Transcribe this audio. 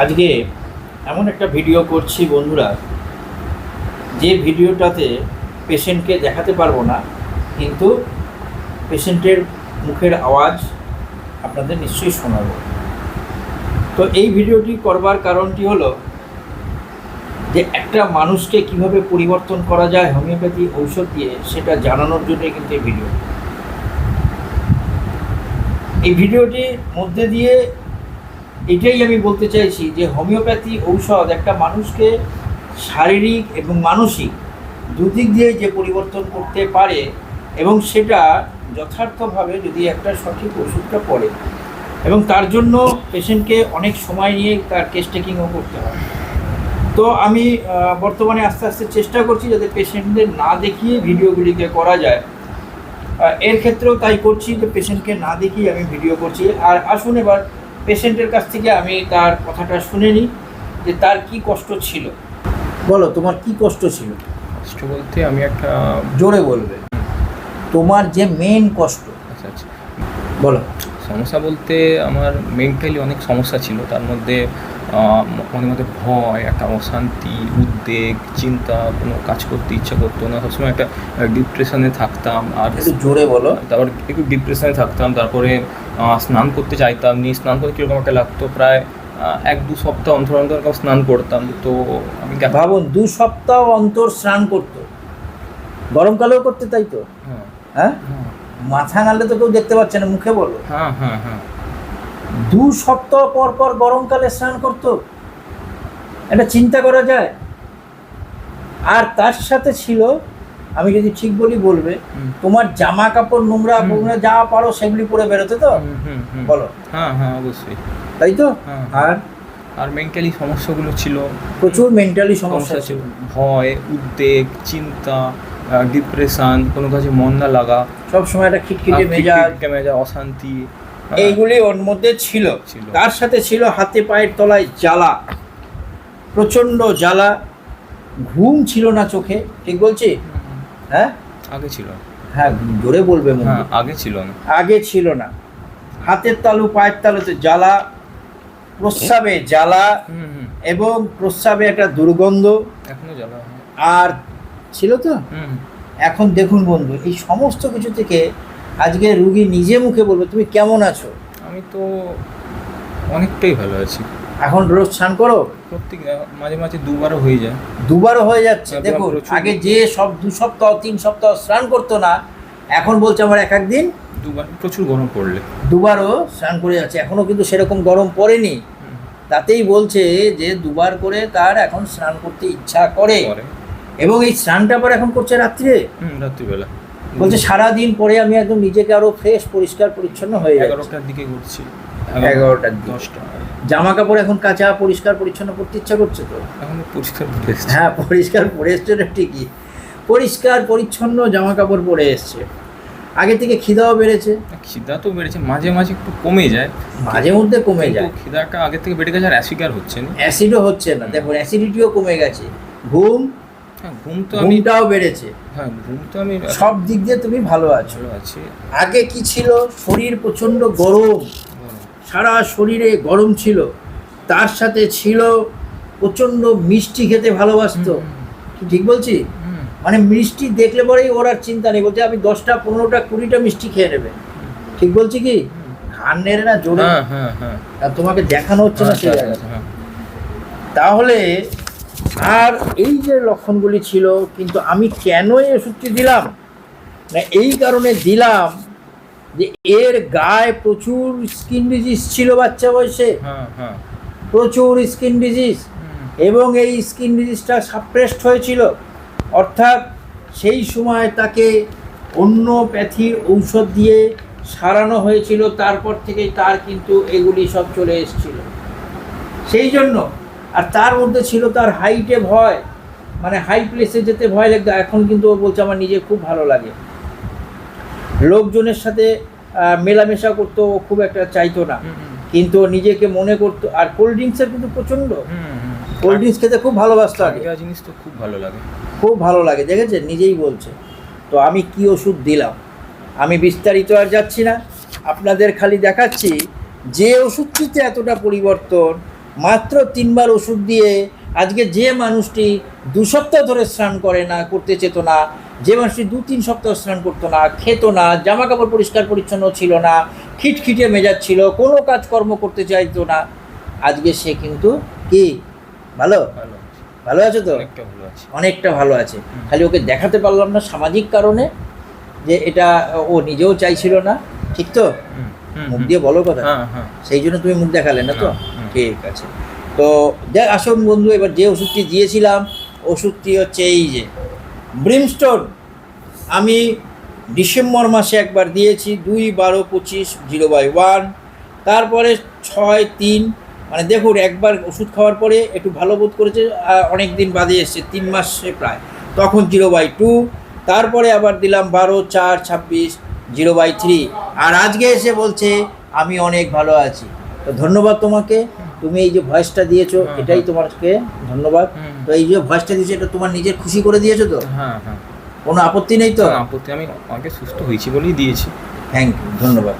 আজকে এমন একটা ভিডিও করছি বন্ধুরা, যে ভিডিওটাতে পেশেন্টকে দেখাতে পারবো না, কিন্তু পেশেন্টের মুখের আওয়াজ আপনাদের নিশ্চয়ই শোনাবো। তো এই ভিডিওটি করবার কারণটি হলো যে একটা মানুষকে কিভাবে পরিবর্তন করা যায় হোমিওপ্যাথি ঔষধ দিয়ে, সেটা জানানোর জন্যই কিন্তু এই ভিডিওটির মধ্যে দিয়ে এটাই আমি বলতে চাইছি যে হোমিওপ্যাথি ঔষধ একটা মানুষকে শারীরিক এবং মানসিক দুদিক দিয়ে যে পরিবর্তন করতে পারে, এবং সেটা যথার্থভাবে যদি একটা সঠিক ওষুধটা পড়ে, এবং তার জন্য পেশেন্টকে অনেক সময় নিয়ে তার কেস টেকিংও করতে হয়। তো আমি বর্তমানে আস্তে আস্তে চেষ্টা করছি যাতে পেশেন্টদের না দেখিয়ে ভিডিওগুলিকে করা যায়। এর ক্ষেত্রেও তাই করছি যে পেশেন্টকে না দেখিয়ে আমি ভিডিও করছি। আর আসুন এবার পেশেন্টের কাছ থেকে আমি তার কথাটা শুনে নিই যে তার কি কষ্ট ছিল। বলো, তোমার কি কষ্ট ছিল? কষ্ট বলতে আমি একটা জোরে বলবে, তোমার যে মেন কষ্ট। আচ্ছা আচ্ছা বলো। সমস্যা বলতে আমার মেন্টালি অনেক সমস্যা ছিল, তার মধ্যে মনের মধ্যে ভয়, একটা অশান্তি, উদ্বেগ, চিন্তা, কোনো কাজ করতে ইচ্ছা করতো না, সবসময় একটা ডিপ্রেশনে থাকতাম। আর একটু জোরে বলো। তারপর একটু ডিপ্রেশনে থাকতাম, তারপরে স্নান করতে চাইতাম নি। স্নান করতে কীরকম একটা লাগতো, প্রায় 1-2 সপ্তাহ অন্তর অন্তর স্নান করতাম। তো আমি ভাবুন, 2 সপ্তাহ অন্তর স্নান করতো, গরমকালেও করতে, তাই তো? হ্যাঁ, মাথা নাড়লে তো কেউ দেখতে পাচ্ছে না, মুখে বলো। হ্যাঁ হ্যাঁ হ্যাঁ 2 সপ্তাহ পর পর গরমকালে স্নান করতো, এটা চিন্তা করা যায়? আর তার সাথে ছিল, আমি যদি ঠিক বলি বলবে, তোমার জামা কাপড় নোংরা যা পারো সেগুলি পরে বেরোতে তো। বলো। হ্যাঁ হ্যাঁ অবশ্যই, তাই তো? আর মেন্টালি সমস্যাগুলো ছিল, প্রচুর মেন্টালি সমস্যা ছিল। ভয়, উদ্বেগ, চিন্তা, ডিপ্রেশন, কোনো কাজে মন না লাগা, সবসময় একটা খিটখিটে মেজাজ, অশান্তি, এইগুলি ওর মধ্যে ছিল। তার সাথে ছিল হাতে পায়ের তলায় জ্বালা, প্রচণ্ড জ্বালা, ঘুম ছিল না চোখে। ঠিক বলছি? হ্যাঁ, আগে ছিল। হ্যাঁ, জোরে বলবে। হ্যাঁ, আগে ছিল না। আগে ছিল না। হাতের তালু পায়ের তালুতে জ্বালা, প্রস্রাবে জ্বালা, এবং প্রস্রাবে একটা দুর্গন্ধ এখনো জ্বালা আর ছিল তো। এখন দেখুন বন্ধু, এই সমস্ত কিছু থেকে আজকে রুগী নিজে মুখে বলবে তুমি কেমন আছো। আমি তো অনেকটাই ভালো আছি। এখন রোজ স্নান করো? প্রত্যেক মাঝে মাঝে 2বারও হয়ে যায়। 2বারও হয়ে যাচ্ছে। দেখুন, আগে যে সব 2 সপ্তাহ 3 সপ্তাহ স্নান করতো না, এখন বলছে আমার এক দিন 2বার, প্রচুর গরম পড়লে 2বারও স্নান করে যাচ্ছে। এখনও কিন্তু সেরকম গরম পড়েনি, তাতেই বলছে যে 2বার করে তার এখন স্নান করতে ইচ্ছা করে। এবং এই স্নানটা পর এখন করছে রাত্রিবেলা। বলছে সারাদিন পরে আমি একদম নিজেকে আরো ফ্রেশ, পরিষ্কার পরিচ্ছন্ন হয়ে যাচ্ছে। 11টার দিকে করছি। 11টার 10টা জামা কাপড় এখন কাঁচা পরিষ্কার পরিচ্ছন্ন করতে ইচ্ছা করছে তো? এখন পরিষ্কার, হ্যাঁ, পরিষ্কার পরে এসছে, ঠিকই, পরিষ্কার পরিচ্ছন্ন জামা কাপড় পরে এসছে। আগে থেকে খিদাও বেড়েছে। খিদা তো বেড়েছে, মাঝে মাঝে একটু কমে যায়, মাঝে মধ্যে কমে যায়। খিদাটা আগে থেকে বেড়ে গেছে, আর অ্যাসিড হচ্ছে না, অ্যাসিডও হচ্ছে না। দেখুন, অ্যাসিডিটিও কমে গেছে। ঘুমটাও বেড়েছে। হ্যাঁ, ঘুম তো আমি সব দিক দিয়ে তুমি ভালো আছো। আগে কি ছিল, শরীর প্রচণ্ড গরম, সারা শরীরে গরম ছিল, তার সাথে ছিল প্রচণ্ড মিষ্টি খেতে ভালোবাসতো। ঠিক বলছি? মানে মিষ্টি দেখলে পরেই ওর আর চিন্তা নেই, বলতে আমি 10টা 15টা 20টা মিষ্টি খেয়ে নেবে। ঠিক বলছি কি? ঘাড় নেড়ে না জোরে, আর তোমাকে দেখানো হচ্ছে না সেই জায়গায়। তাহলে আর এই যে লক্ষণগুলি ছিল, কিন্তু আমি কেন এই ওষুধটি দিলাম না, এই কারণে দিলাম যে এর গায়ে প্রচুর স্কিন ডিজিজ ছিল বাচ্চা বয়সে, প্রচুর স্কিন ডিজিজ, এবং এই স্কিন ডিজিজটা সাপ্রেসড হয়েছিল। অর্থাৎ সেই সময় তাকে হোমিওপ্যাথির ঔষধ দিয়ে সারানো হয়েছিল, তারপর থেকেই তার কিন্তু এগুলি সব চলে এসেছিল। সেই জন্য, আর তার মধ্যে ছিল তার হাইটে ভয়, মানে হাই প্লেসে যেতে ভয় লাগতো। এখন কিন্তু ও বলছে আমার নিজে খুব ভালো লাগে, লোকজনের সাথে মেলামেশা করতো খুব একটা চাইতো না, কিন্তু নিজেকে মনে করতো। আর কোল্ড ড্রিঙ্কসের কিন্তু প্রচণ্ড, কোল্ড ড্রিঙ্কস খেতে খুব ভালোবাসতো। আগে জিনিস তো খুব ভালো লাগে, খুব ভালো লাগে, দেখেছেন, নিজেই বলছে। তো আমি কি ওষুধ দিলাম আমি বিস্তারিত আর যাচ্ছি না, আপনাদের খালি দেখাচ্ছি যে ওষুধটিতে এতটা পরিবর্তন, মাত্র 3বার ওষুধ দিয়ে আজকে যে মানুষটি 2 সপ্তাহ ধরে স্নান করে না, করতে চেত না, যে মানুষটি 2-3 সপ্তাহ স্নান করতো না, খেত না, জামা কাপড় পরিষ্কার পরিচ্ছন্ন ছিল না, খিটখিটে মেজাজ ছিল, কোনো কাজকর্ম করতে চাইতো না, আজকে সে কিন্তু কি ভালো ভালো ভালো আছে তো? অনেকটা ভালো আছে। অনেকটা ভালো আছে। খালি ওকে দেখাতে পারলাম না সামাজিক কারণে, যে এটা ও নিজেও চাইছিল না, ঠিক তো? মুখ দিয়ে বলো কথা, হ্যাঁ হ্যাঁ সেই জন্য তুমি মুখ দেখালে না তো? হুম। ঠিক আছে। তো দেখ আসুন বন্ধু, এবার যে ওষুধটি দিয়েছিলাম, ওষুধটি হচ্ছে এই যে ব্রিমস্টোন। আমি ডিসেম্বর মাসে একবার দিয়েছি 2-12-25 0/1, তারপরে 6-3, মানে দেখুন একবার ওষুধ খাওয়ার পরে একটু ভালো বোধ করেছে, অনেক দিন বাদে এসছে 3 মাসে প্রায়, তখন 0/2, তারপরে আবার দিলাম 12-4-26 0/3, আর আজকে এসে বলছে আমি অনেক ভালো আছি। তো ধন্যবাদ তোমাকে, তুমি এই যে ভয়েসটা দিয়েছো এটাই তোমাকে ধন্যবাদ। তো এই যে ভয়েসটা দিয়েছো এটা তোমার নিজের খুশি করে দিয়েছো তো? হ্যাঁ হ্যাঁ কোনো আপত্তি নেই তো? আপত্তি, আমি আগে সুস্থ হয়েছি বলেই দিয়েছি। থ্যাংক ইউ, ধন্যবাদ।